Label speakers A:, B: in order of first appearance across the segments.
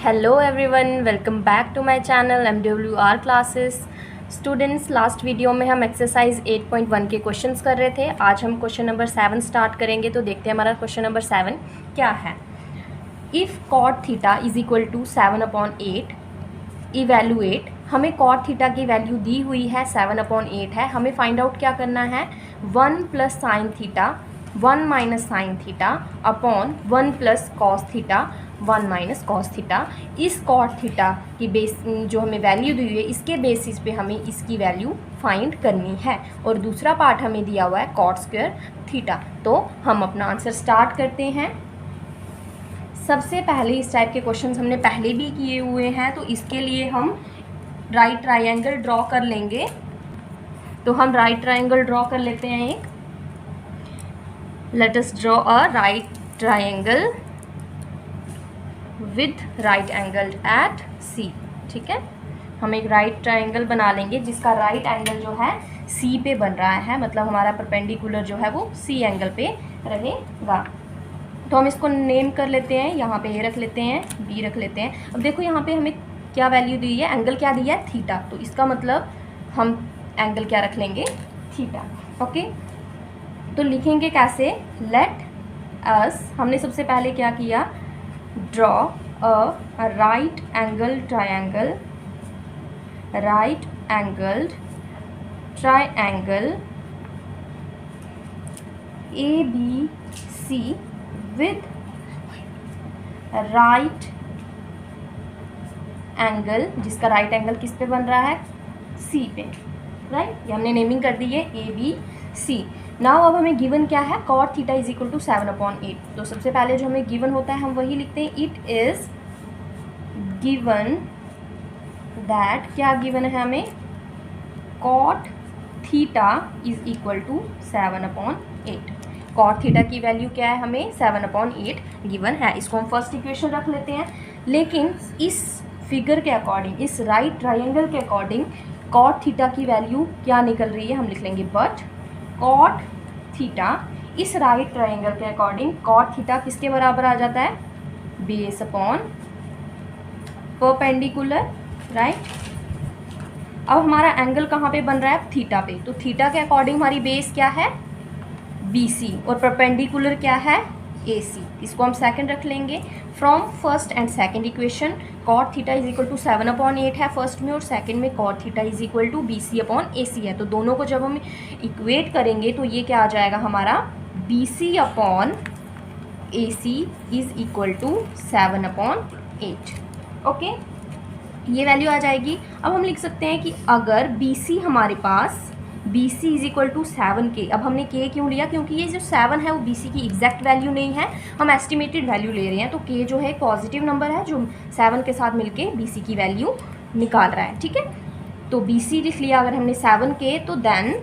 A: Hello everyone, welcome back to my channel MWR classes. Students, last video में हम exercise 8.1 के questions कर रहे थे। आज हम क्वेश्चन नंबर 7 स्टार्ट करेंगे। तो देखते हैं हमारा क्वेश्चन नंबर 7 क्या है। If cot theta is equal to 7/8, evaluate. हमें कॉट थीटा की वैल्यू दी हुई है 7/8 है। हमें फाइंड आउट क्या करना है, 1 plus sine theta 1 minus sine theta upon 1 plus cos theta 1 minus cos theta. इस कॉट थीटा की बेस जो हमें वैल्यू दी हुई है, इसके बेसिस पे हमें इसकी वैल्यू फाइंड करनी है। और दूसरा पार्ट हमें दिया हुआ है कॉट स्क्वायर थीटा। तो हम अपना आंसर स्टार्ट करते हैं। सबसे पहले इस टाइप के क्वेश्चंस हमने पहले भी किए हुए हैं, तो इसके लिए हम राइट ट्रायंगल ड्रॉ कर लेंगे। तो हम राइट ट्रायंगल ड्रॉ कर लेते हैं एक। Let us draw a right triangle with right angle at C. ठीक है, हम एक राइट ट्रायंगल बना लेंगे जिसका राइट एंगल जो है सी पे बन रहा है, मतलब हमारा परपेंडिकुलर जो है वो सी एंगल पे रहेगा। तो हम इसको नेम कर लेते हैं, यहाँ पे ए रख लेते हैं, बी रख लेते हैं। अब देखो यहाँ पे हमें क्या वैल्यू दी है, एंगल क्या दिया है, थीटा। तो इसका मतलब हम एंगल क्या रख लेंगे, थीटा। ओके, तो लिखेंगे कैसे, लेट अस, हमने सबसे पहले क्या किया, draw a right angle triangle, right angled triangle ABC with right angle, जिसका राइट एंगल किस पे बन रहा है, सी पे। राइट, ये हमने नेमिंग कर दी है ABC। नाउ अब हमें गिवन क्या है, cot theta is equal to 7/8। तो सबसे पहले जो हमें गिवन होता है हम वही लिखते हैं। इट इज गिवन दैट, क्या गिवन है हमें, cot theta is equal to 7/8। Cot theta की वैल्यू क्या है, हमें 7/8 गिवन है। इसको हम फर्स्ट इक्वेशन रख लेते हैं। लेकिन इस फिगर के अकॉर्डिंग, इस राइट ट्रायंगल के अकॉर्डिंग कॉट थीटा की वैल्यू क्या निकल रही है, हम लिख लेंगे बट कॉट थीटा, इस राइट ट्रायंगल के अकॉर्डिंग कॉट थीटा किसके बराबर आ जाता है, बेस अपॉन परपेंडिकुलर। राइट, अब हमारा एंगल कहाँ पे बन रहा है, थीटा पे। तो थीटा के अकॉर्डिंग हमारी बेस क्या है, BC, और परपेंडिकुलर क्या है, AC। इसको हम सेकंड रख लेंगे। From first and second equation cot theta is equal to 7/8 है फर्स्ट में, और सेकंड में cot theta is equal to BC/AC है। तो दोनों को जब हम इक्वेट करेंगे तो ये क्या आ जाएगा हमारा, BC/AC is equal to 7/8। Okay, ये वैल्यू आ जाएगी। अब हम लिख सकते हैं कि अगर BC हमारे पास, BC is equal to 7K। अब हमने K क्यों लिया, क्योंकि ये जो 7 है वो BC की एग्जैक्ट वैल्यू नहीं है, हम एस्टिमेटेड वैल्यू ले रहे हैं। तो K जो है पॉजिटिव नंबर है जो 7 के साथ मिलके BC की वैल्यू निकाल रहा है। ठीक है, तो BC लिख लिया अगर हमने 7K, तो देन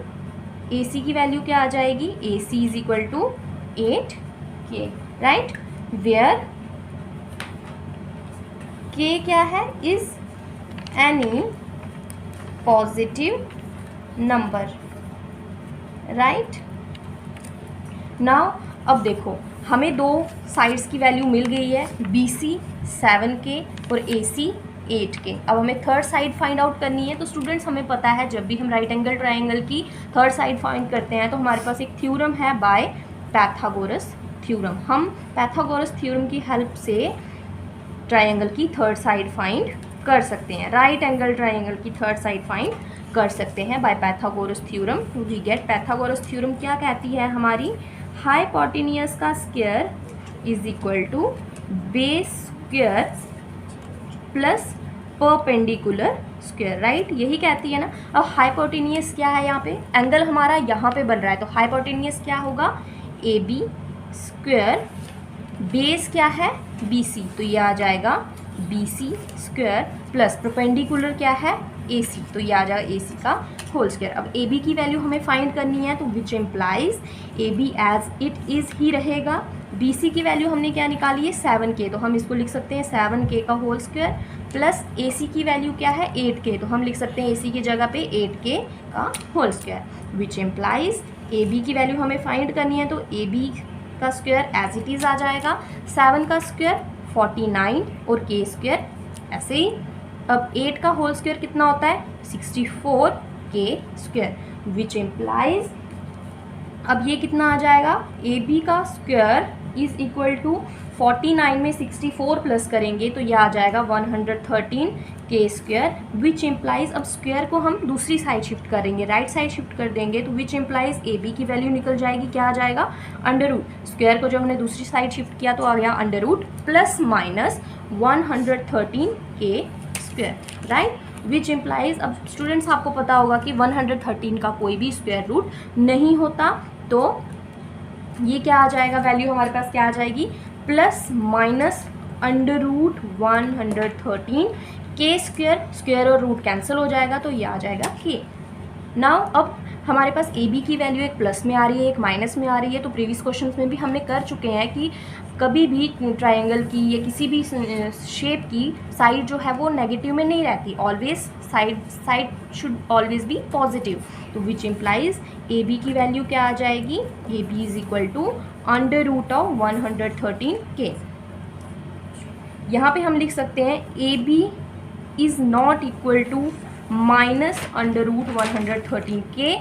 A: AC की वैल्यू क्या आ जाएगी, AC is equal to 8K। Right, where K क्या है, is any positive number. Right, now अब देखो हमें दो साइड्स की वैल्यू मिल गई है, BC 7K और AC 8K। अब हमें थर्ड साइड फाइंड आउट करनी है। तो स्टूडेंट्स, हमें पता है जब भी हम राइट एंगल ट्रायंगल की थर्ड साइड फाइंड करते हैं तो हमारे पास एक थ्योरम है बाय पैथागोरस थ्योरम। हम पैथागोरस थ्योरम की हेल्प से ट्रायंगल की थर्ड साइड फाइंड कर सकते हैं, राइट एंगल ट्रायंगल की थर्ड साइड फाइंड कर सकते हैं by Pythagoras theorem. To we get, Pythagoras theorem क्या कहती है हमारी, हाइपोटेन्यूज का square is equal to base square plus perpendicular square. Right, यही कहती है ना। अब हाइपोटेन्यूज क्या है, यहाँ पे एंगल हमारा यहाँ पे बन रहा है, तो हाइपोटेन्यूज क्या होगा, AB स्क्वायर, बेस क्या है BC, तो ये आ जाएगा BC स्क्वायर प्लस परपेंडिकुलर क्या है AC, तो ये आ जाएगा AC का होल स्क्वायर। अब AB की वैल्यू हमें फाइंड करनी है, तो which implies AB as it is ही रहेगा। BC की वैल्यू हमने क्या निकाली है, 7K, तो हम इसको लिख सकते हैं 7K का होल स्क्वायर प्लस AC की वैल्यू क्या है, 8K, तो हम लिख सकते हैं AC की जगह पे 8K का whole square. Which implies AB की वैल्यू हमें फाइंड करनी है, तो AB का स्क्वायर एज इट इज़ आ जाएगा, 7 का स्क्वायर 49 और k स्क्वायर ऐसे ही। अब 8 का होल स्क्वायर कितना होता है 64 k स्क्वायर, विच इम्प्लाइज, अब ये कितना आ जाएगा ए बी का स्क्वायर इज इक्वल टू 49 में 64 प्लस करेंगे तो ये आ जाएगा 113 के स्क्वायर, विच इम्प्लाइज, अब स्क्वायर को हम दूसरी साइड शिफ्ट करेंगे, राइट साइड शिफ्ट कर देंगे तो विच इम्प्लाइज ए बी की वैल्यू निकल जाएगी, क्या आ जाएगा अंडर रूट, स्क्वायर को जब हमने दूसरी साइड शिफ्ट किया तो आ गया अंडर रूट प्लस माइनस 113 के स्क्वायर, राइट, विच इम्प्लाइज, अब स्टूडेंट्स आपको पता होगा कि 113 का कोई भी स्क्वायर रूट नहीं होता, तो ये क्या आ जाएगा वैल्यू हमारे पास क्या आ जाएगी प्लस माइनस अंडर रूट 113 के स्क्वायर, स्क्वायर और रूट कैंसिल हो जाएगा तो ये आ जाएगा के। नाउ अब हमारे पास ए बी की वैल्यू एक प्लस में आ रही है एक माइनस में आ रही है, तो प्रीवियस क्वेश्चंस में भी हमने कर चुके हैं कि कभी भी ट्रायंगल की या किसी भी शेप की साइड जो है वो नेगेटिव में नहीं रहती, always side should always be positive, तो विच इम्प्लाइज ए बी की वैल्यू क्या आ जाएगी, A B is equal to under root of 113 के। यहाँ पे हम लिख सकते हैं A B is not equal to minus under root 113 के,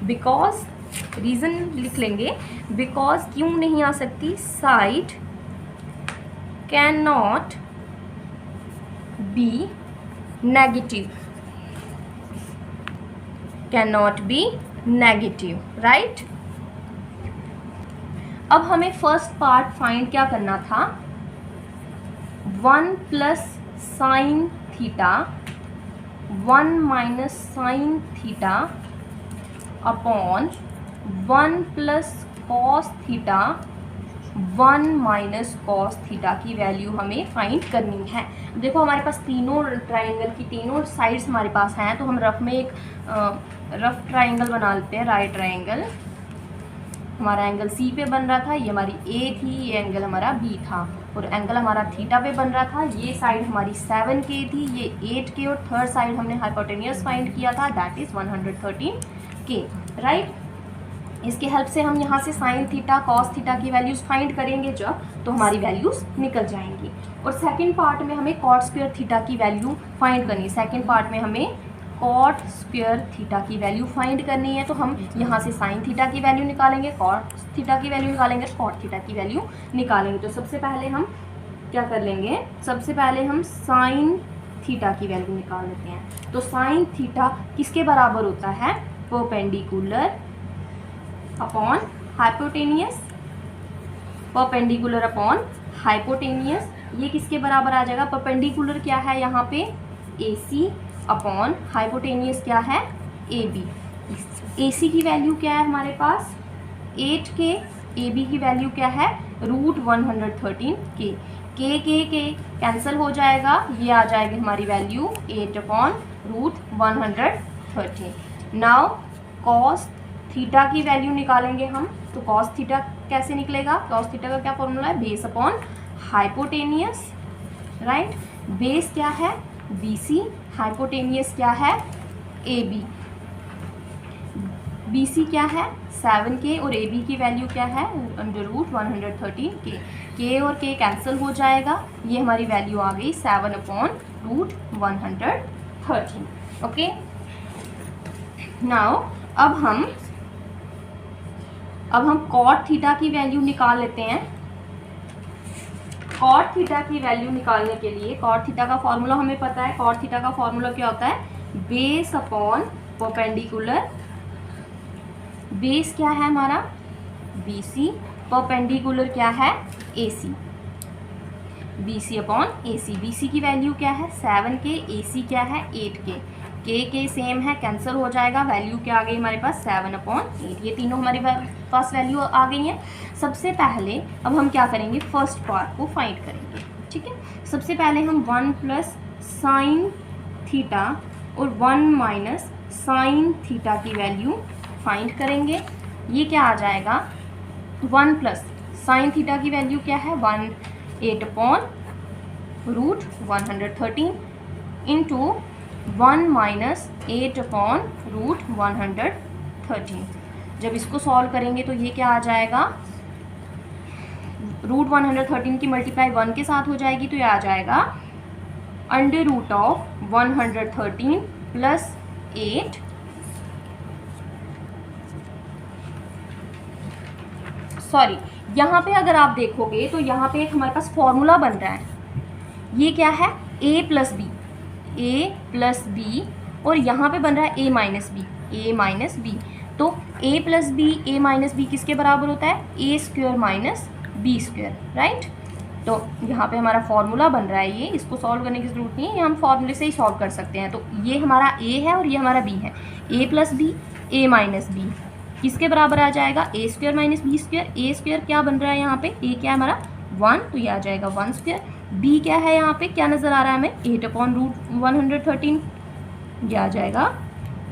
A: बिकॉज, रीज़न लिख लेंगे, बिकॉज क्यों नहीं आ सकती, side can not be negative, can not be negative, right. अब हमें फर्स्ट पार्ट फाइंड क्या करना था, 1 plus sine theta 1 minus sine theta upon 1 plus cos theta 1 minus cos theta की वैल्यू हमें फाइंड करनी है। देखो हमारे पास तीनों ट्राइंगल की तीनों साइड्स हमारे पास हैं, तो हम रफ में एक रफ ट्राइंगल बना लेते हैं, राइट ट्राइंगल। हमारा एंगल सी पे बन रहा था, ये हमारी ए थी, ये एंगल हमारा बी था, और एंगल हमारा थीटा पे बन रहा था, ये साइड हमारी 7K थी, ये 8K, और थर्ड साइड हमने हाइपोटेनियस फाइंड किया था, दैट इज़ 113K, राइट। इसके हेल्प से हम यहाँ से साइन थीटा कॉस थीटा की वैल्यूज़ फाइंड करेंगे जब, तो हमारी वैल्यूज़ निकल जाएंगी। और सेकंड पार्ट में हमें कॉट स्क्वायर थीटा की वैल्यू फाइंड करनी है, सेकंड पार्ट में हमें कॉट स्क्वायर थीटा की वैल्यू फाइंड करनी है, तो हम यहाँ से साइन थीटा की वैल्यू निकालेंगे, कॉट थीटा की वैल्यू निकालेंगे, कॉट थीटा की वैल्यू निकालेंगे। तो सबसे पहले हम क्या कर लेंगे, सबसे पहले हम साइन थीटा की वैल्यू निकाल लेते हैं। तो साइन थीटा किसके बराबर होता है, perpendicular upon hypotenuse, perpendicular upon hypotenuse, ये किसके बराबर आ जाएगा, परपेंडिकुलर क्या है यहाँ पे AC अपॉन हाइपोटेनियस क्या है AB। AC की वैल्यू क्या है हमारे पास 8K, AB की वैल्यू क्या है रूट 113K, के कैंसिल हो जाएगा, ये आ जाएगी हमारी value 8 upon root 113। Now cos theta की वैल्यू निकालेंगे हम, तो कॉस थीटा कैसे निकलेगा, कॉस थीटा का क्या फॉर्मूला है, base upon hypotenuse, right, base क्या है BC, हाइपोटेनियस क्या है AB, BC क्या है 7K और AB की वैल्यू क्या है अंडर रूट 113K, K और K कैंसिल हो जाएगा, ये हमारी वैल्यू आ गई 7 अपॉन रूट 113। ओके, नाउ अब हम कॉट थीटा की वैल्यू निकाल लेते हैं। कॉट थीटा की वैल्यू निकालने के लिए कॉट थीटा का फॉर्मूला हमें पता है, कॉट थीटा का फॉर्मूला क्या होता है बेस अपॉन परपेंडिकुलर, बेस क्या है हमारा BC, परपेंडिकुलर क्या है AC, BC upon AC, BC की वैल्यू क्या है 7K, AC क्या है 8K, K सेम है कैंसिल हो जाएगा, वैल्यू क्या आ गई हमारे पास 7 अपॉन 8, ये तीनों हमारे पास वैल्यू आ गई हैं। सबसे पहले अब हम क्या करेंगे, फर्स्ट पार्ट को फाइंड करेंगे, ठीक है। सबसे पहले हम 1 प्लस साइन थीटा और 1 माइनस साइन थीटा की वैल्यू फाइंड करेंगे। ये क्या आ जाएगा 1 प्लस साइन थीटा की वैल्यू क्या है 8 upon root 113 into 1 minus 8 upon root 113। जब इसको सॉल्व करेंगे तो ये क्या आ जाएगा रूट 113 की मल्टीप्लाई 1 के साथ हो जाएगी, तो ये आ जाएगा under root of 113 plus 8 sorry, यहाँ पे अगर आप देखोगे तो यहाँ पे एक हमारे पास फॉर्मूला बन रहा है। ये क्या है, a प्लस बी और यहाँ पे बन रहा है a माइनस बी। तो a प्लस बी किसके बराबर होता है, a square minus B square, right. तो यहाँ पे हमारा फॉर्मूला बन रहा है, ये इसको सॉल्व करने की ज़रूरत नहीं है, ये हम फॉर्मूले से ही सॉल्व कर सकते हैं। तो ये हमारा a है और ये हमारा b है, a plus B a minus B किसके बराबर आ जाएगा, a square minus B square. a square क्या बन रहा है यहाँ पे, a क्या है हमारा 1, तो ये आ जाएगा 1 स्क्वायर। b क्या है यहाँ पे, क्या नज़र आ रहा है हमें, 8 अपॉन रूट 113, ये आ जाएगा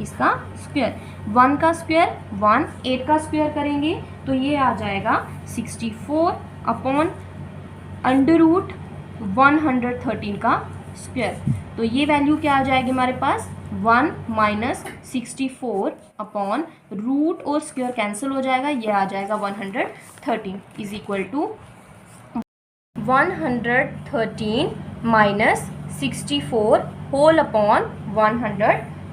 A: इसका स्क्वायर। 1 का स्क्वायर 1, 8 का स्क्वायर करेंगे तो ये आ जाएगा 64 अपॉन अंडर रूट 113 का स्क्वायर। तो ये वैल्यू क्या आ जाएगी हमारे पास, 1 माइनस 64 अपॉन रूट और स्क्वायर कैंसिल हो जाएगा, ये आ जाएगा 113 is equal to 113 minus 64 whole upon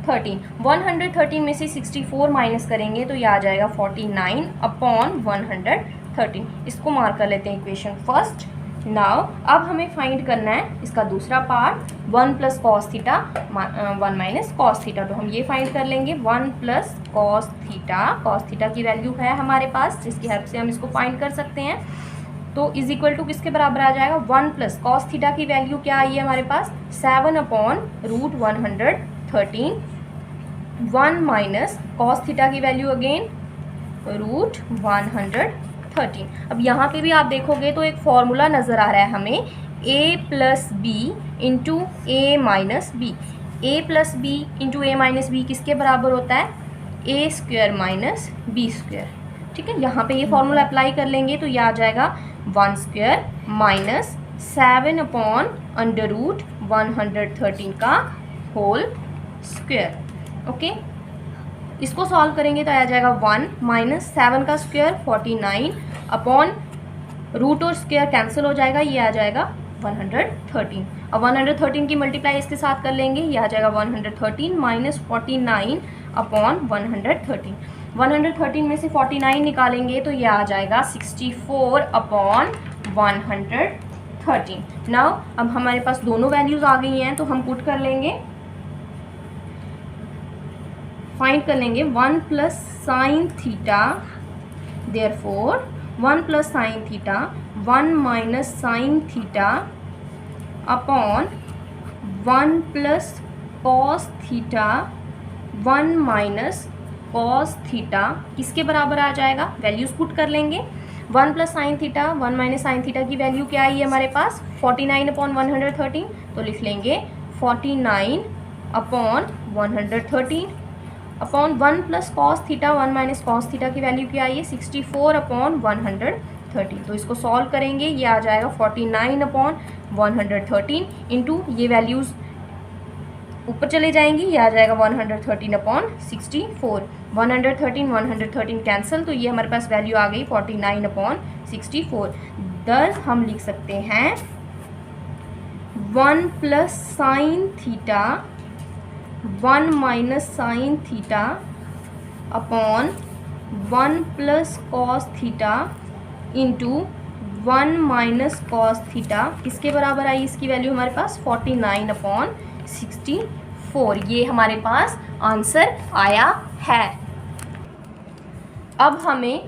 A: 113 में से 64 माइनस करेंगे तो ये आ जाएगा 49 अपॉन 113। इसको मार्क कर लेते हैं इक्वेशन फर्स्ट। नाउ अब हमें फाइंड करना है इसका दूसरा part, 1 plus cos theta 1 minus cos theta. तो हम ये फाइंड कर लेंगे 1 प्लस कॉस थीटा की वैल्यू है हमारे पास, जिसकी हेल्प से हम इसको फाइंड कर सकते हैं। तो इज इक्वल टू किसके बराबर आ जाएगा, 1 प्लस कॉस थीटा की वैल्यू क्या आई है हमारे पास, 7 upon root 113, 1 minus cos theta की वैल्यू अगेन रूट 113। अब यहाँ पे भी आप देखोगे तो एक फॉर्मूला नज़र आ रहा है हमें, a plus B into A minus B. A plus B into A minus B किसके बराबर होता है, a square minus B square. ठीक है, यहाँ पे ये फॉर्मूला अप्लाई कर लेंगे तो ये आ जाएगा 1 square minus 7 upon under root 113 का होल स्क्वायर। ओके, इसको सॉल्व करेंगे तो आ जाएगा 1 माइनस 7 का स्क्वायर 49 अपॉन रूट और स्क्वायर कैंसिल हो जाएगा, ये आ जाएगा 113। अब 113 की मल्टीप्लाई इसके साथ कर लेंगे, ये आ जाएगा 113 माइनस 49 अपॉन 113। 113 में से 49 निकालेंगे तो ये आ जाएगा 64 अपॉन 113। नाउ अब हमारे पास दोनों वैल्यूज़ आ गई हैं तो हम पुट कर लेंगे, फाइंड कर लेंगे 1 plus sine theta, therefore 1 plus sine theta 1 minus sine theta upon 1 plus cos theta 1 minus cos theta किसके बराबर आ जाएगा, वैल्यूज पुट कर लेंगे। 1 plus sine theta 1 minus sine theta की वैल्यू क्या आई है हमारे पास, 49 अपॉन 113, तो लिख लेंगे 49 upon 113 upon 1 plus cos theta 1 minus cos theta की वैल्यू क्या आई है, 64 अपॉन 113। तो इसको सॉल्व करेंगे, ये आ जाएगा 49 अपॉन 113 इंटू ये वैल्यूज़ ऊपर चले जाएंगी, ये आ जाएगा 113 अपॉन 64। 113 कैंसिल, तो ये हमारे पास वैल्यू आ गई 49 अपॉन 64। दस हम लिख सकते हैं 1 plus sine theta 1 minus sine theta upon 1 plus cos theta into 1 minus cos theta किसके बराबर आई, इसकी वैल्यू हमारे पास 49 अपॉन 64। ये हमारे पास आंसर आया है। अब हमें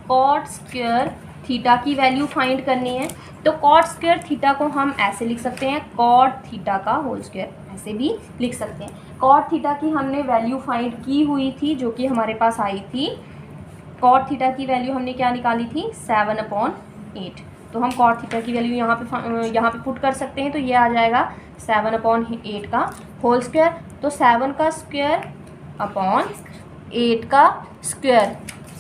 A: कॉट स्क्वायर थीटा की वैल्यू फाइंड करनी है। तो कॉट स्क्वायर थीटा को हम ऐसे लिख सकते हैं, कॉट थीटा का होल स्क्वायर, ऐसे भी लिख सकते हैं। कॉट थीटा की हमने वैल्यू फाइंड की हुई थी जो कि हमारे पास आई थी, कॉट थीटा की वैल्यू हमने क्या निकाली थी, 7 अपॉन 8। तो हम कॉट थीटा की वैल्यू यहाँ पे पुट कर सकते हैं, तो ये आ जाएगा 7 अपॉन 8 का होल स्क्वायर। तो 7 का स्क्वायर अपॉन 8 का स्क्वायर,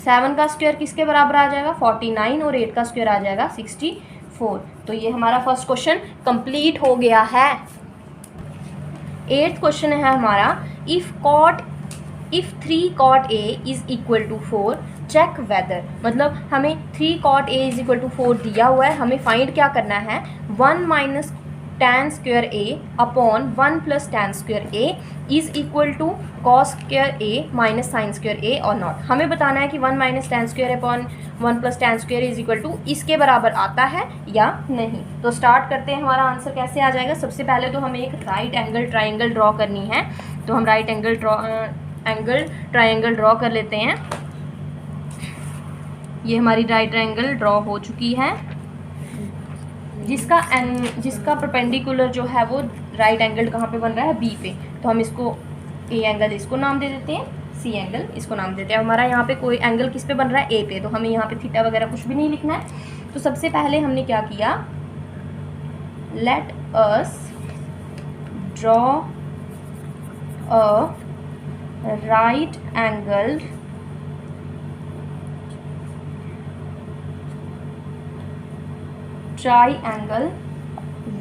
A: 7 का स्क्वायर किसके बराबर आ जाएगा, 49 और 8 का स्क्वायर आ जाएगा 64। तो ये हमारा फर्स्ट क्वेश्चन कंप्लीट हो गया है। 8th क्वेश्चन है हमारा, if 3 cot A is equal to 4 check whether, मतलब हमें 3 cot A is equal to 4 दिया हुआ है, हमें फाइंड क्या करना है 1 minus tan square A upon 1 plus tan square A is equal to cos square A minus sine square A और नॉट। हमें बताना है कि 1 minus tan square upon 1 plus tan square is equal to इसके बराबर आता है या नहीं। तो स्टार्ट करते हैं, हमारा आंसर कैसे आ जाएगा। सबसे पहले तो हमें एक राइट एंगल ट्राइंगल ड्रॉ करनी है, तो हम राइट एंगल ट्राइंगल ड्रॉ कर लेते हैं। ये हमारी राइट एंगल ड्रॉ हो चुकी है, जिसका परपेंडिकुलर जो है वो राइट एंगल कहाँ पे बन रहा है, बी पे। तो हम इसको ए एंगल इसको नाम दे देते हैं, सी एंगल इसको नाम देते हैं। हमारा यहाँ पे कोई एंगल किस पे बन रहा है, ए पे, तो हमें यहाँ पे थीटा वगैरह कुछ भी नहीं लिखना है। तो सबसे पहले हमने क्या किया, let us draw a right angled triangle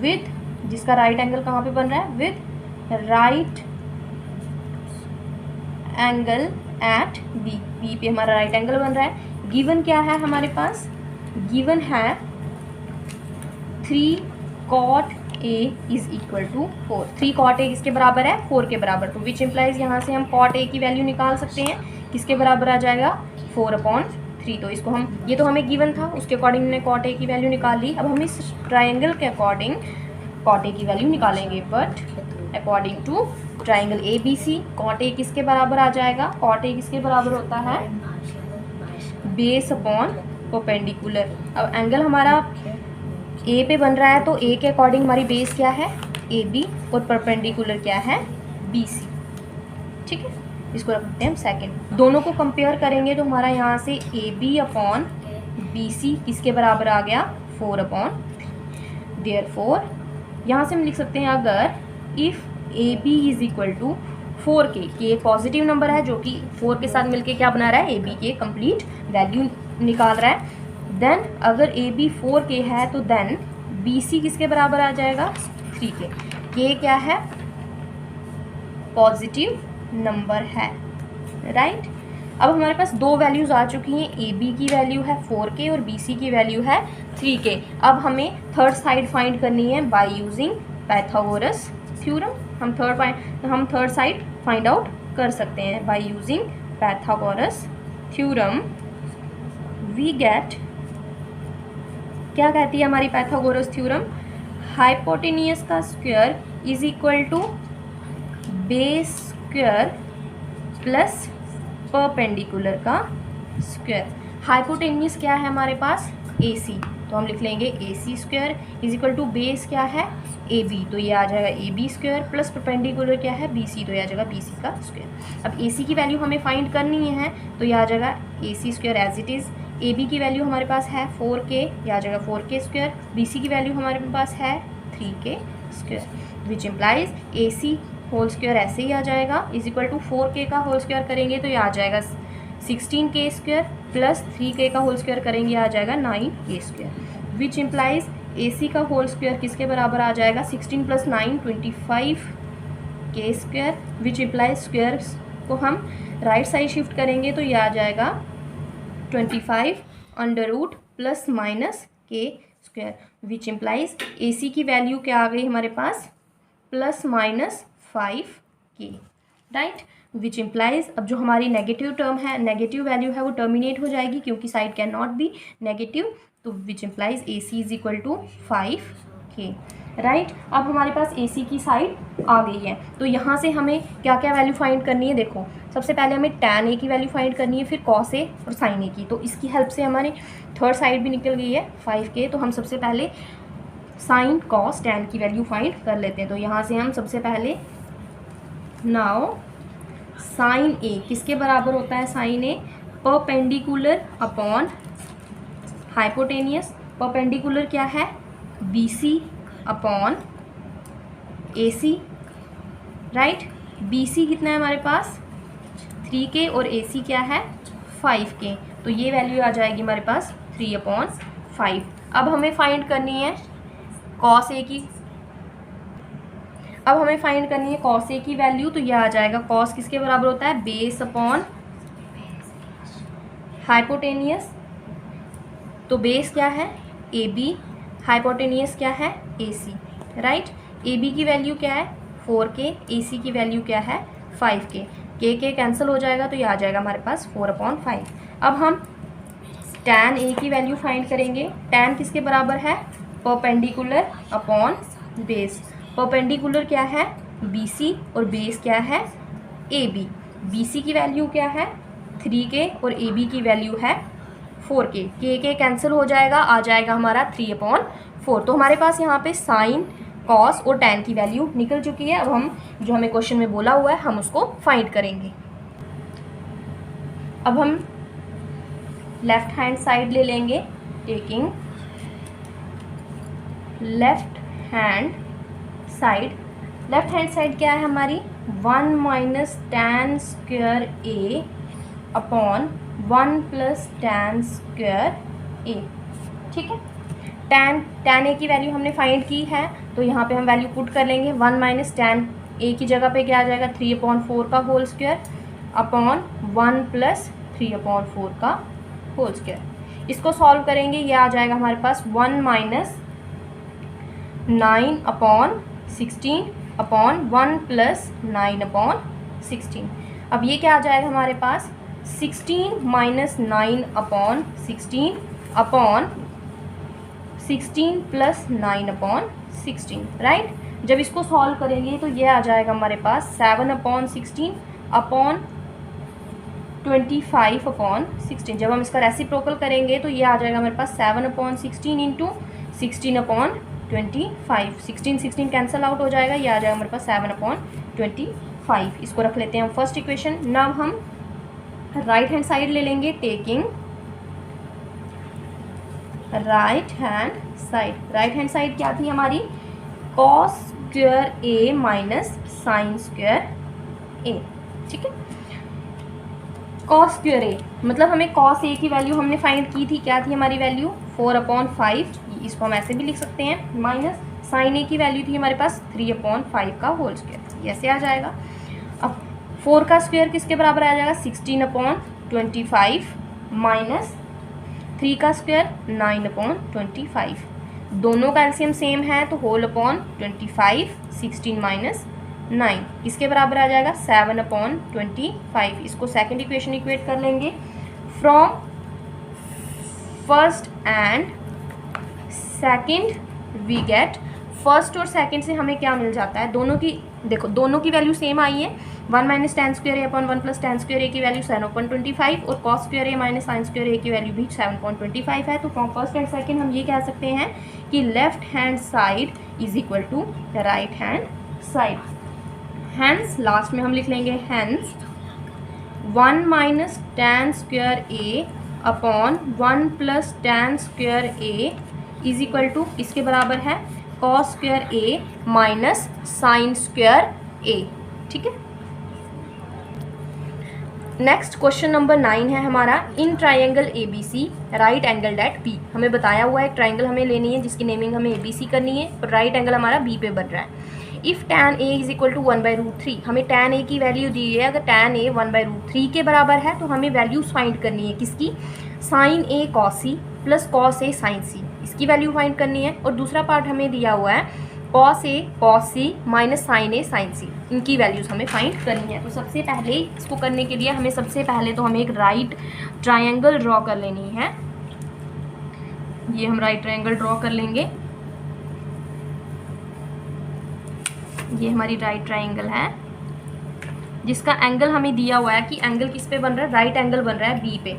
A: with, जिसका राइट एंगल कहाँ पे बन रहा है, with right angle at B. B पे हमारा राइट एंगल बन रहा है। गिवन क्या है हमारे पास, गिवन है 3 cot A is equal to 4। 3 cot A किसके बराबर है, 4 के बराबर। तो विच इम्प्लाइज यहाँ से हम cot A की वैल्यू निकाल सकते हैं, किसके बराबर आ जाएगा 4/3। तो इसको हम, ये तो हमें गिवन था, उसके अकॉर्डिंग हमने cot A की वैल्यू निकाल ली। अब हम इस ट्राइंगल के अकॉर्डिंग cot A की वैल्यू निकालेंगे, but according to triangle ABC cot A किसके बराबर आ जाएगा, cot A किसके बराबर होता है, बेस अपॉन परपेंडिकुलर। अब एंगल हमारा ए पे बन रहा है, तो ए के अकॉर्डिंग हमारी बेस क्या है, AB, और परपेंडिकुलर क्या है, BC। ठीक है, इसको रखते हैं हम सेकंड। दोनों को कंपेयर करेंगे तो हमारा यहाँ से AB अपॉन BC किसके बराबर आ गया, 4/3। देयरफॉर यहाँ से हम लिख सकते हैं, अगर if AB is equal to 4K, कि एक पॉजिटिव नंबर है जो कि 4 के साथ मिलके क्या बना रहा है, AB के कंप्लीट वैल्यू निकाल रहा है। देन अगर AB 4K है तो देन BC किसके बराबर आ जाएगा, 3K। K क्या है, पॉजिटिव नंबर है, राइट। अब हमारे पास दो वैल्यूज़ आ चुकी हैं, AB की वैल्यू है 4K और BC की वैल्यू है 3K। अब हमें थर्ड साइड फाइंड करनी है बाय यूजिंग पाइथागोरस थ्योरम। हम थर्ड साइड फाइंड आउट कर सकते हैं by using Pythagoras theorem. We get, क्या कहती है हमारी पाइथागोरस थ्योरम, हाइपोटेनियस का square is equal to base square plus perpendicular का स्क्वायर। हाइपोटेनियस क्या है हमारे पास, AC, तो हम लिख लेंगे AC square is equal to base क्या है, AB, तो ये आ जाएगा AB स्क्वायर प्लस परपेंडिकुलर क्या है, BC, तो ये आ जाएगा BC का स्क्वायर। अब AC की वैल्यू हमें फाइंड करनी है, तो ये आ जाएगा AC square as it is. AB की वैल्यू हमारे पास है 4K, ये आ जाएगा 4K स्क्वायर। BC की वैल्यू हमारे पास है 3K square, which implies AC whole square ऐसे ही आ जाएगा, इज इक्वल टू 4K का होल स्क्वायर करेंगे तो ये आ जाएगा 16K स्क्वायर प्लस 3K का होल स्क्वायर करेंगे आ जाएगा 9K square, which implies AC का होल स्क्वायर किसके बराबर आ जाएगा, 16 + 9 25K square, which implies square को हम राइट साइड शिफ्ट करेंगे तो ये आ जाएगा 25 √ ± K square, which implies AC की वैल्यू क्या आ गई हमारे पास, ±5K, राइट। विच इम्प्लाइज अब जो हमारी नेगेटिव टर्म है, नेगेटिव वैल्यू है, वो टर्मिनेट हो जाएगी क्योंकि side can not be negative, तो which implies AC is equal to 5K, right. अब हमारे पास AC की साइड आ गई है, तो यहाँ से हमें क्या क्या वैल्यू फाइंड करनी है, देखो सबसे पहले हमें tan A की वैल्यू फाइंड करनी है, फिर cos A और sin A की। तो इसकी हेल्प से हमारी थर्ड साइड भी निकल गई है 5K। तो हम सबसे पहले sin cos tan की वैल्यू फाइंड कर लेते हैं। तो यहाँ से हम सबसे पहले नाउ sin A किसके बराबर होता है, sin A perpendicular upon hypotenuse. Perpendicular क्या है, BC upon AC, right. BC कितना है हमारे पास 3K और AC क्या है 5K, तो ये वैल्यू आ जाएगी हमारे पास 3/5। अब हमें फाइंड करनी है cos A की, अब हमें फाइंड करनी है cos A की वैल्यू, तो यह आ जाएगा cos किसके बराबर होता है, बेस अपॉन हाइपोटेनियस, तो बेस क्या है ए बी, हाइपोटेनियस क्या है ए सी, राइट। ए बी की वैल्यू क्या है 4k, ए सी की वैल्यू क्या है 5k, के कैंसिल हो जाएगा तो ये आ जाएगा हमारे पास 4/5। अब हम tan ए की वैल्यू फाइंड करेंगे। tan किसके बराबर है, परपेंडिकुलर अपॉन बेस। परपेंडिकुलर क्या है BC और बेस क्या है AB। BC की वैल्यू क्या है 3k और AB की वैल्यू है 4k, के कैंसिल हो जाएगा, आ जाएगा हमारा 3/4। तो हमारे पास यहाँ पे साइन, कॉस और tan की वैल्यू निकल चुकी है। अब हम जो हमें क्वेश्चन में बोला हुआ है हम उसको फाइंड करेंगे। अब हम लेफ्ट हैंड साइड ले लेंगे, taking left hand side. Left hand side क्या है हमारी 1 minus tan square A upon 1 plus tan square A, ठीक है। tan A की वैल्यू हमने फाइंड की है तो यहाँ पे हम वैल्यू पुट कर लेंगे। 1 माइनस tan A की जगह पे क्या आ जाएगा 3/4 का होल स्क्वायर अपॉन 1 प्लस 3/4 का होल स्क्वायर। इसको सॉल्व करेंगे, ये आ जाएगा हमारे पास 1 माइनस 9/16 अपॉन 1 प्लस 9/16। अब ये क्या आ जाएगा हमारे पास 16 माइनस 9/16 अपॉन 16 प्लस 9/16, राइट। जब इसको सॉल्व करेंगे तो ये आ जाएगा हमारे पास 7/16 अपॉन 25/16। जब हम इसका रेसिप्रोकल करेंगे तो ये आ जाएगा हमारे पास 7/16 इंटू 16/25। 16 कैंसिल आउट हो जाएगा, ये आ जाएगा हमारे पास 7/25। इसको रख लेते हैं हम फर्स्ट इक्वेशन। नाउ हम राइट हैंड साइड ले लेंगे, taking right hand side. Right hand side क्या थी हमारी cos square A minus sine square A, ठीक है। कॉस स्क्वायर A मतलब हमें कॉस A की वैल्यू हमने फाइंड की थी, क्या थी हमारी वैल्यू 4/5, इसको हम ऐसे भी लिख सकते हैं। माइनस साइन A की वैल्यू थी हमारे पास 3/5 का होल स्क्वायर, ऐसे आ जाएगा। अब 4 का स्क्वायर किसके बराबर आ जाएगा 16/25 माइनस 3 का स्क्वायर 9/25। दोनों का एलसीएम सेम है तो होल अपॉन 25, 16 माइनस 9 किसके बराबर आ जाएगा 7/25। इसको सेकंड इक्वेशन इक्वेट कर लेंगे। From first and second we get, first और सेकंड से हमें क्या मिल जाता है, दोनों की देखो दोनों की वैल्यू सेम आई है। 1 minus tan square A upon 1 plus tan square A की वैल्यू 7/25 और cos square A minus sine square A की वैल्यू भी 7/25 है। तो फ्रॉम फर्स्ट एंड सेकंड हम ये कह सकते हैं कि left hand side is equal to right hand side. Hence last में हम लिख लेंगे hence 1 minus tan square A upon 1 plus tan square A is equal to इसके बराबर है cos square A minus sine square A, ठीक है। Next question number 9 है हमारा, in triangle ABC right angle at B। हमें बताया हुआ है एक ट्राइंगल हमें लेनी है जिसकी नेमिंग हमें ABC करनी है और राइट एंगल हमारा B पे बन रहा है। If tan A is equal to 1/√3, हमें tan A की वैल्यू दी है। अगर tan A 1/√3 के बराबर है तो हमें वैल्यूज फाइंड करनी है किसकी, sine A cos C plus cos A sin C, इसकी वैल्यू फाइंड करनी है। और दूसरा पार्ट हमें दिया हुआ है cos A cos C minus sine A sin C, इनकी वैल्यूज़ हमें फाइंड करनी है। तो सबसे पहले इसको करने के लिए हमें सबसे पहले तो हमें एक राइट ट्रायंगल ड्रॉ कर लेनी है। ये हम राइट ट्रायंगल ड्रॉ कर लेंगे। ये हमारी राइट ट्रायंगल है जिसका एंगल हमें दिया हुआ है कि एंगल किस पे बन रहा है, राइट एंगल बन रहा है B पे।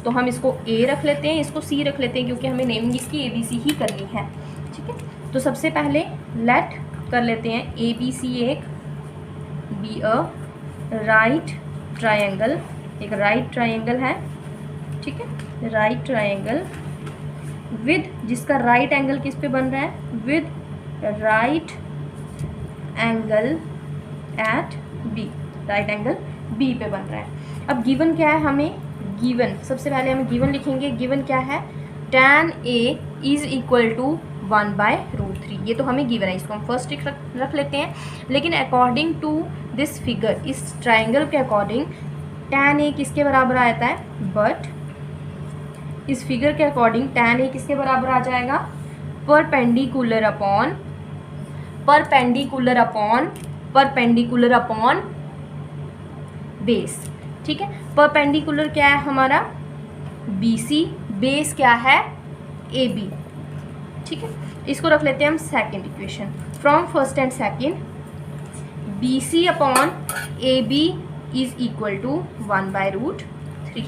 A: तो हम इसको A रख लेते हैं, इसको C रख लेते हैं क्योंकि हमें नेमिंग इसकी ABC ही करनी है, ठीक है। तो सबसे पहले लेट कर लेते हैं ABC एक बी अ राइट ट्रायंगल, एक राइट ट्रायंगल है, ठीक है। राइट ट्रायंगल विद जिसका राइट एंगल किस पे बन रहा है, with right angle at B, right angle B पे बन रहा है। अब गिवन क्या है हमें, गिवन सबसे पहले हम गिवन लिखेंगे। गिवन क्या है tan A is equal to 1/√3, ये तो हमें गिवन है, इसको हम फर्स्ट रख लेते हैं। लेकिन अकॉर्डिंग टू दिस फिगर, इस ट्राइंगल के अकॉर्डिंग tan A किसके बराबर आता है, बट इस फिगर के अकॉर्डिंग tan A किसके बराबर आ जाएगा, परपेंडिकुलर अपॉन बेस। ठीक है, परपेंडिकुलर क्या है हमारा BC, बेस क्या है AB। ठीक है, इसको रख लेते हैं हम second equation. From first and second BC upon AB is equal to 1/√3।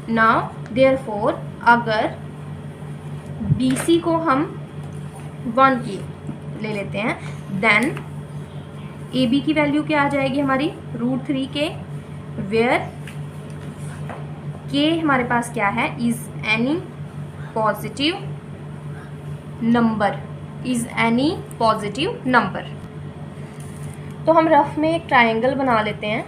A: Now therefore अगर BC को हम 1 की ले लेते हैं, देन AB की वैल्यू क्या आ जाएगी हमारी √3 के, वेयर K हमारे पास क्या है, इज एनी पॉजिटिव नंबर। तो हम रफ में एक ट्रायंगल बना लेते हैं,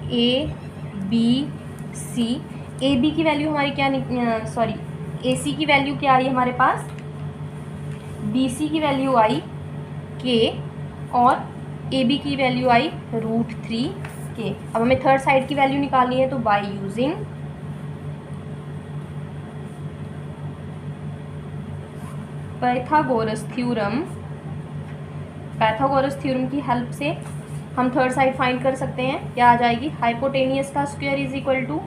A: ABC। AB की वैल्यू हमारी क्या AC की वैल्यू क्या आई हमारे पास, BC की वैल्यू आई K और AB की वैल्यू आई √3K। अब हमें थर्ड साइड की वैल्यू निकालनी है, तो बाय यूजिंग पाइथागोरस थ्योरम की हेल्प से हम थर्ड साइड फाइंड कर सकते हैं। क्या आ जाएगी, हाइपोटेनियस का square is equal to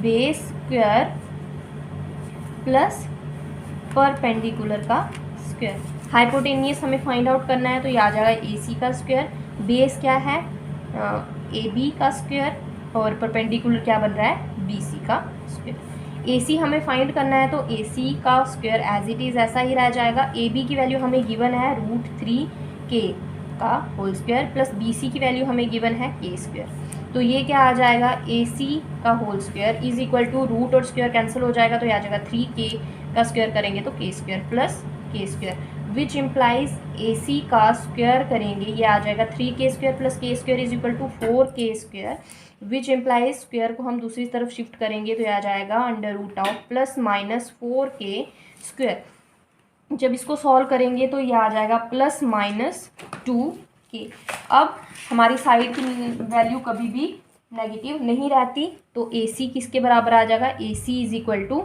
A: base square plus perpendicular का स्क्वायर। हाइपोटेनियस हमें फाइंड आउट करना है, तो ये आ जाएगा AC का स्क्वायर, बेस क्या है AB का स्क्वायर, और परपेंडिकुलर क्या बन रहा है BC का स्क्वायर। AC हमें फाइंड करना है, तो AC का स्क्वायर एज इट इज़ ऐसा ही रह जाएगा। AB की वैल्यू हमें गिवन है √3K का होल स्क्वायर, प्लस BC की वैल्यू हमें गिवन है K स्क्वायर। तो ये क्या आ जाएगा, AC का whole square is equal to root और स्क्वायर कैंसिल हो जाएगा, तो ये आ जाएगा 3K का स्क्वायर करेंगे तो K square plus K square, which implies AC का स्क्वायर करेंगे ये आ जाएगा 3K square plus K square is equal to 4K square, which implies square को हम दूसरी तरफ शिफ्ट करेंगे तो ये आ जाएगा √ऑफ +-4K स्क्वायर। जब इसको सॉल्व करेंगे तो ये आ जाएगा +-2K। अब हमारी साइड की वैल्यू कभी भी नेगेटिव नहीं रहती, तो AC किसके बराबर आ जाएगा, AC is equal to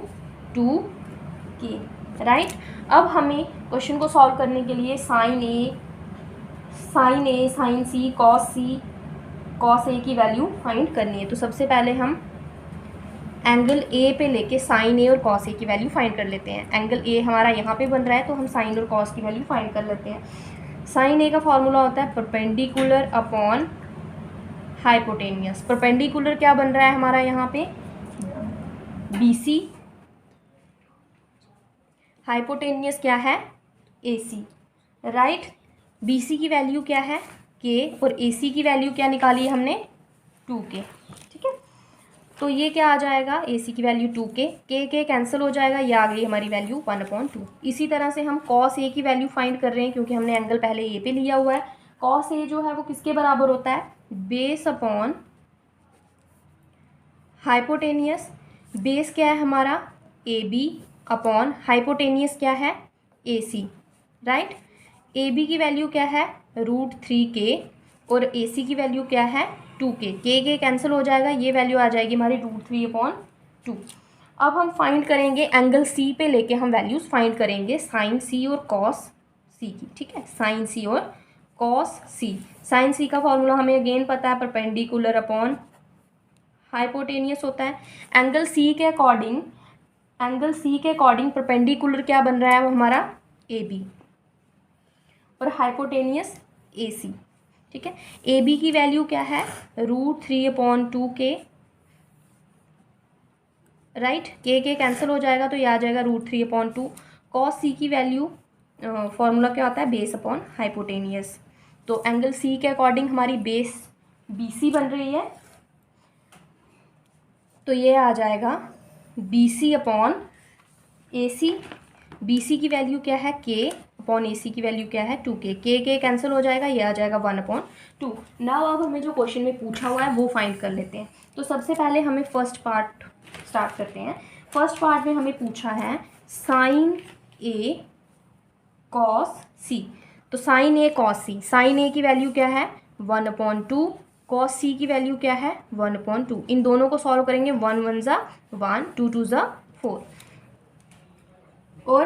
A: 2K। Right, अब हमें क्वेश्चन को सॉल्व करने के लिए sine A sine C cos A की वैल्यू फाइंड करनी है। तो सबसे पहले हम एंगल A पे लेके साइन A और कॉस A की वैल्यू फाइंड कर लेते हैं। एंगल A हमारा यहाँ पे बन रहा है, तो हम साइन और कॉस की वैल्यू फाइंड कर लेते हैं। साइन A का फॉर्मूला होता है परपेंडिकुलर अपॉन हाइपोटेनियस। परपेंडिकुलर क्या बन रहा है हमारा यहाँ पे BC, हाइपोटेनियस क्या है AC। राइट, BC की वैल्यू क्या है K और AC की वैल्यू क्या निकाली है हमने 2K। ठीक है, तो ये क्या आ जाएगा, AC की वैल्यू 2K, K कैंसिल हो जाएगा, ये आ गई हमारी वैल्यू 1/2। इसी तरह से हम कॉस A की वैल्यू फाइंड कर रहे हैं, क्योंकि हमने एंगल पहले A पे लिया हुआ है। कॉस A जो है वो किसके बराबर होता है, बेस अपॉन हाइपोटेनियस। बेस क्या है हमारा AB अपॉन हाइपोटेनियस क्या है AC। राइट, AB की वैल्यू क्या है √3K और AC की वैल्यू क्या है 2K। K कैंसिल हो जाएगा, ये वैल्यू आ जाएगी हमारी √3/2। अब हम फाइंड करेंगे एंगल C पे लेके हम वैल्यूज़ फाइंड करेंगे साइन C और कॉस C की। ठीक है, साइन C और कॉस C। साइन C का फॉर्मूला हमें अगेन पता है, परपेंडिकुलर अपॉन हाइपोटेनियस होता है। एंगल C के अकॉर्डिंग परपेंडिकुलर क्या बन रहा है वो हमारा AB और हाइपोटेनियस AC। ठीक है, AB की वैल्यू क्या है √3/2K। राइट, K कैंसिल हो जाएगा, तो ये आ जाएगा √3/2। कॉस C की वैल्यू फॉर्मूला क्या होता है, बेस अपॉन हाइपोटेनियस। तो एंगल C के अकॉर्डिंग हमारी बेस BC बन रही है, तो ये आ जाएगा BC अपॉन AC। BC की वैल्यू क्या है K अपॉन AC की वैल्यू क्या है 2K। K कैंसिल हो जाएगा, ये आ जाएगा 1/2। नाउ अब हमें जो क्वेश्चन में पूछा हुआ है वो फाइंड कर लेते हैं। तो सबसे पहले हमें फर्स्ट पार्ट स्टार्ट करते हैं। फर्स्ट पार्ट में हमें पूछा है साइन A कॉस C। तो sine A cos C, sine A की वैल्यू क्या है 1/2, कॉस सी की वैल्यू क्या है 1/2। इन दोनों को सॉल्व करेंगे, 1 1 ज़ा 1, 2 2 ज़ा 4, और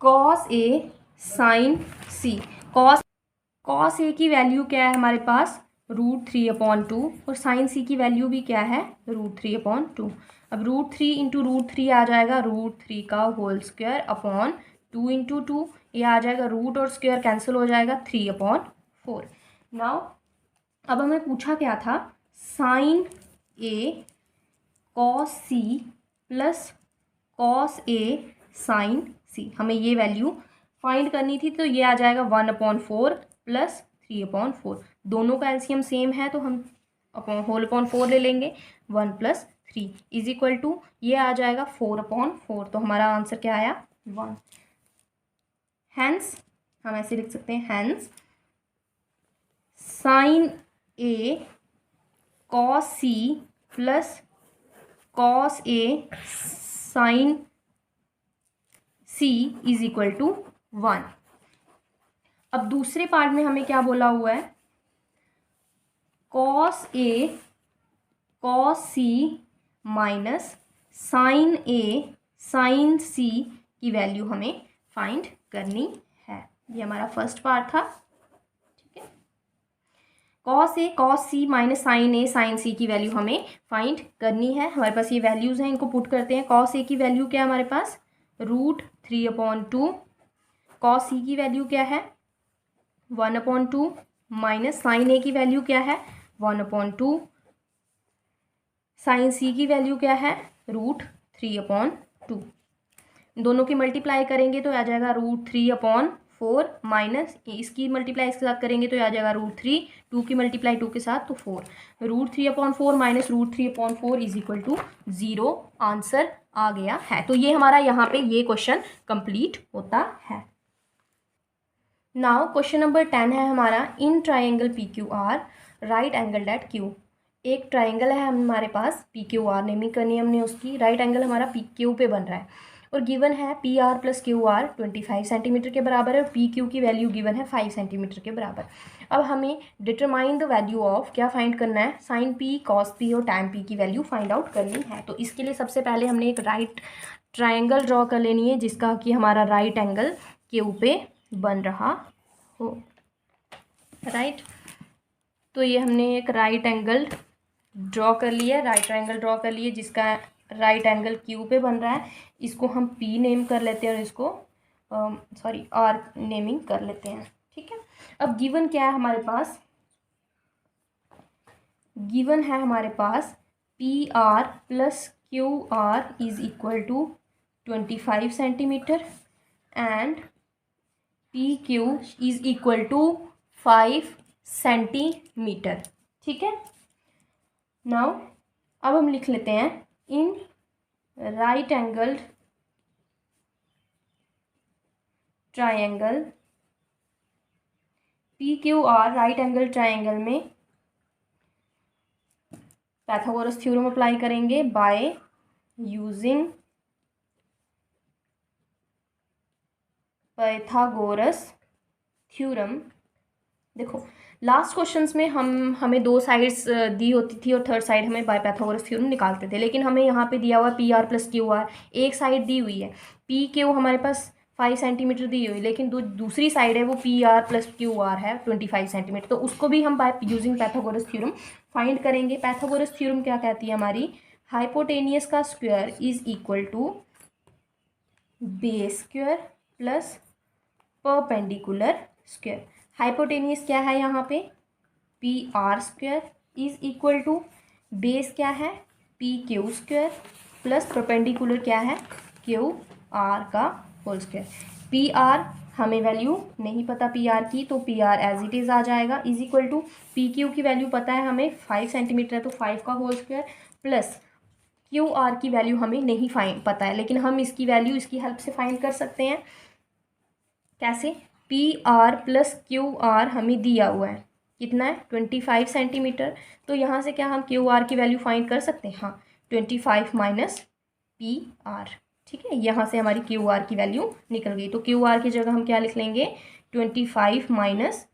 A: cos A sine C. Cos A की वैल्यू क्या है हमारे पास √3/2, और साइन सी की वैल्यू भी क्या है √3/2। अब √3 इंटू √3 आ जाएगा √3 का होल स्क्वायर अपॉन 2 इंटू 2, ये आ जाएगा रूट और स्क्वायर कैंसिल हो जाएगा 3/4। नाउ अब हमें पूछा क्या था, sign A cos C plus cos A sine सी, हमें ये वैल्यू फाइंड करनी थी। तो ये आ जाएगा 1/4 प्लस 3/4, दोनों का एलसीएम सेम है तो हम होल अपॉन 4 ले लेंगे। 1 + 3 इज इक्वल टू ये आ जाएगा 4/4, तो हमारा आंसर क्या आया 1। हैंस हम ऐसे लिख सकते हैं, hence sine A cos C plus cos A sine C is equal to 1। अब दूसरे पार्ट में हमें क्या बोला हुआ है, cos A cos C minus sign A sine सी की वैल्यू हमें फाइंड करनी है। ये हमारा फर्स्ट पार्ट था, ठीक है। Cos A cos C minus sign A sine सी की वैल्यू हमें फाइंड करनी है। हमारे पास ये वैल्यूज़ हैं, इनको पुट करते हैं। कॉस ए की वैल्यू क्या है हमारे पास √3/2, कॉस सी की वैल्यू क्या है 1/2, माइनस साइन ए की वैल्यू क्या है 1/2, साइन सी की वैल्यू क्या है √3/2। दोनों की मल्टीप्लाई करेंगे तो आ जाएगा √3/4, माइनस इसकी मल्टीप्लाई इसके साथ करेंगे तो आ जाएगा √3, 2 की मल्टीप्लाई 2 के साथ तो 4, √3/4 minus √3/4 is equal to 0। Answer आ गया है। तो ये हमारा यहाँ पे ये क्वेश्चन कंप्लीट होता है। नाउ क्वेश्चन नंबर 10 है हमारा, in triangle PQR right angle at Q। एक ट्राइंगल है हमारे पास PQR, नेमिंग करनी है हमने उसकी, राइट एंगल हमारा PQ पे बन रहा है और गिवन है PR + QR 25 सेंटीमीटर के बराबर है और PQ की वैल्यू गिवन है 5 सेंटीमीटर के बराबर। अब हमें डिटरमाइन द वैल्यू ऑफ क्या फाइंड करना है, साइन P कॉस P और टैन P की वैल्यू फाइंड आउट करनी है। तो इसके लिए सबसे पहले हमने एक राइट ट्राइंगल ड्रॉ कर लेनी है जिसका कि हमारा राइट एंगल Q पे बन रहा हो, राइट। तो ये हमने एक राइट एंगल ड्रॉ कर लिया, राइट ट्राइंगल ड्रॉ कर लिए जिसका राइट एंगल Q पे बन रहा है। इसको हम P नेम कर लेते हैं और इसको R नेमिंग कर लेते हैं, ठीक है। अब गिवन क्या है हमारे पास, गिवन है हमारे पास PR + QR is equal to 25 centimetre and PQ is equal to 5 centimetre, ठीक है। नाउ अब हम लिख लेते हैं, in right angled triangle PQR, right angle triangle में पाइथागोरस थ्योरम अप्लाई करेंगे बाय यूजिंग पाइथागोरस थ्योरम। देखो लास्ट क्वेश्चंस में हमें 2 साइड्स दी होती थी और थर्ड साइड हमें बाय पाइथागोरस थ्योरम निकालते थे, लेकिन हमें यहाँ पे दिया हुआ PR + QR, एक साइड दी हुई है PQ हमारे पास 5 सेंटीमीटर दी हुई, लेकिन दूसरी साइड है वो PR + QR है 25 सेंटीमीटर, तो उसको भी हम by using Pythagoras theorem find करेंगे। पाइथागोरस थ्योरम क्या कहती है हमारी, हाइपोटेनियस का square is equal to base square plus perpendicular square. Hypotenuse क्या है यहाँ पे PR² is equal to base क्या है PQ² प्लस परपेंडिकुलर क्या है QR का होल स्क्वायर। PR हमें वैल्यू नहीं पता PR की, तो PR एज इट इज़ आ जाएगा, इज इक्वल टू PQ की वैल्यू पता है हमें 5 सेंटीमीटर है तो 5 का होल स्क्वायर प्लस QR की वैल्यू हमें नहीं पता है, लेकिन हम इसकी वैल्यू इसकी हेल्प से फाइंड कर सकते हैं। कैसे, PR + QR हमें दिया हुआ है, कितना है 25 सेंटीमीटर, तो यहाँ से क्या हम QR की वैल्यू फाइंड कर सकते हैं, हाँ 25 माइनस PR, ठीक है। यहाँ से हमारी QR की वैल्यू निकल गई, तो QR की जगह हम क्या लिख लेंगे 25 माइनस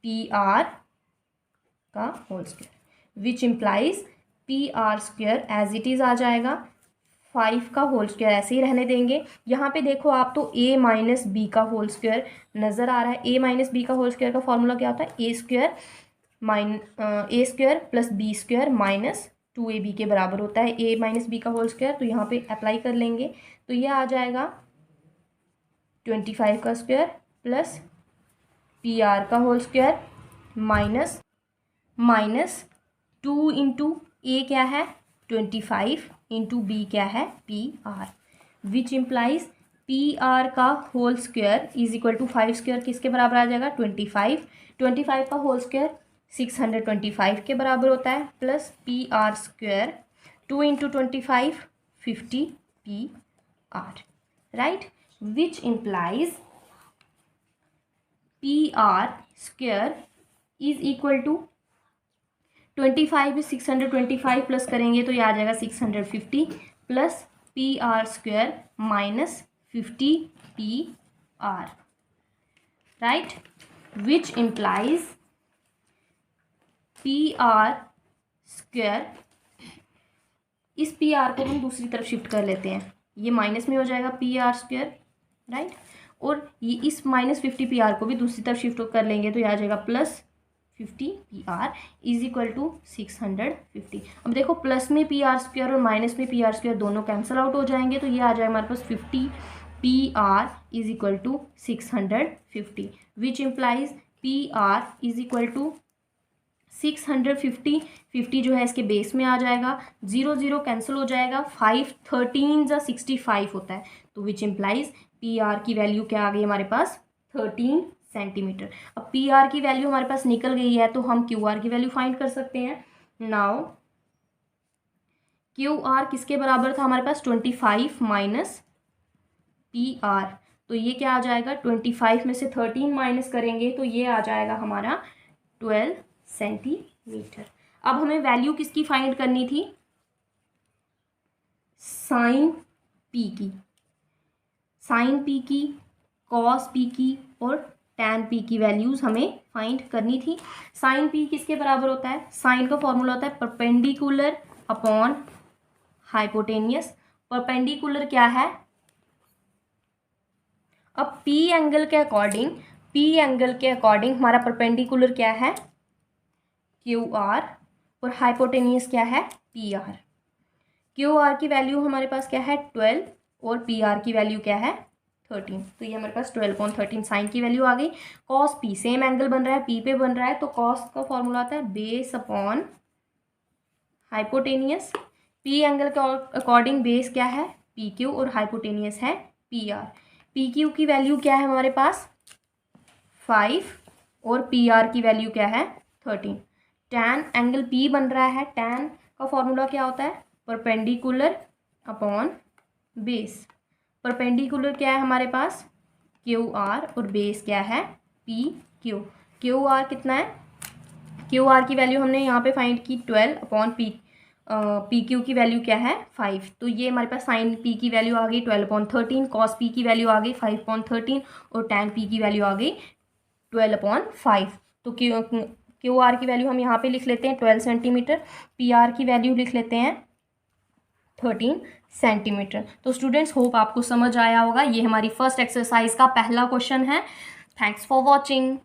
A: PR का whole square which implies P R square as it is आ जाएगा, 5 का होल स्क्वायर ऐसे ही रहने देंगे। यहाँ पे देखो आप तो a माइनस बी का होल स्क्वायर नज़र आ रहा है। a माइनस बी का होल स्क्वायर का फॉर्मूला क्या होता है, A square plus B square minus 2ab के बराबर होता है। a माइनस बी का होल स्क्वायर तो यहाँ पे अप्लाई कर लेंगे तो ये आ जाएगा 25 का स्क्वायर प्लस पी आर का whole square minus 2 into A क्या है 25 इंटू बी क्या है P R, which implies P R का whole square is equal to 5 square किसके बराबर आ जाएगा 25 का होल स्क्वायर 625 के बराबर होता है, plus P R square 2 into 25 50 P R, right, which implies P R square is equal to 25 is 625 plus करेंगे तो ये आ जाएगा 650 plus P R square minus 50 P R, right, which implies P R square, इस P R को हम दूसरी तरफ शिफ्ट कर लेते हैं, ये माइनस में हो जाएगा पी आर स्क्वायर, राइट, और ये इस माइनस 50 पी आर को भी दूसरी तरफ शिफ्ट कर लेंगे तो ये आ जाएगा plus 50 P R is equal to 650। अब देखो प्लस में पी आर स्क्वायर और माइनस में पी आर स्क्वायर दोनों कैंसिल आउट हो जाएंगे तो ये आ जाएगा हमारे पास 50 P R is equal to 650, which implies P R is equal to 650, 50 जो है इसके बेस में आ जाएगा, 0 0 कैंसिल हो जाएगा, 5 13 जा 65 होता है तो विच इम्प्लाइज पी आर की वैल्यू क्या आ गई हमारे पास 13 सेंटीमीटर। अब पी आर की वैल्यू हमारे पास निकल गई है तो हम क्यू आर की वैल्यू फाइंड कर सकते हैं। नाउ क्यू आर किसके बराबर था हमारे पास 25 माइनस पी आर, तो ये क्या आ जाएगा 25 में से 13 माइनस करेंगे तो ये आ जाएगा हमारा 12 सेंटीमीटर। अब हमें वैल्यू किसकी फाइंड करनी थी, साइन पी की, साइन पी की, कॉस पी की और टैन पी की वैल्यूज हमें फाइंड करनी थी। साइन पी किसके बराबर होता है, साइन का फॉर्मूला होता है परपेंडिकुलर अपॉन हाइपोटेनियस। परपेंडिकुलर क्या है, अब पी एंगल के अकॉर्डिंग हमारा परपेंडिकुलर क्या है क्यू आर और हाइपोटेनियस क्या है पी आर। क्यू आर की वैल्यू हमारे पास क्या है 12 और पी आर की वैल्यू क्या है 13, तो ये हमारे पास 12/13 साइन की वैल्यू आ गई। कॉस पी सेम एंगल बन रहा है, पी पे बन रहा है तो कॉस का फॉर्मूला आता है base upon hypotenuse. P angle के अकॉर्डिंग बेस क्या है पी क्यू और हाइपोटेनियस है पी आर। पी क्यू की वैल्यू क्या है हमारे पास 5 और पी आर की वैल्यू क्या है 13। टैन एंगल पी बन रहा है, टैन का फॉर्मूला क्या होता है परपेंडिकुलर अपॉन बेस। परपेंडिकुलर क्या है हमारे पास क्यू आर और बेस क्या है पी क्यू। क्यू आर कितना है, क्यू आर की वैल्यू हमने यहाँ पे फाइंड की 12 अपॉन पी क्यू की वैल्यू क्या है 5, तो ये हमारे पास साइन पी की वैल्यू आ गई 12/13, कॉस पी की वैल्यू आ गई 5/13 और टैन पी की वैल्यू आ गई 12/5। तो क्यू आर की वैल्यू हम यहाँ पे लिख लेते हैं 12 सेंटीमीटर, पी आर की वैल्यू लिख लेते हैं 13 सेंटीमीटर। तो स्टूडेंट्स होप आपको समझ आया होगा, ये हमारी फर्स्ट एक्सरसाइज का पहला क्वेश्चन है। Thanks for watching.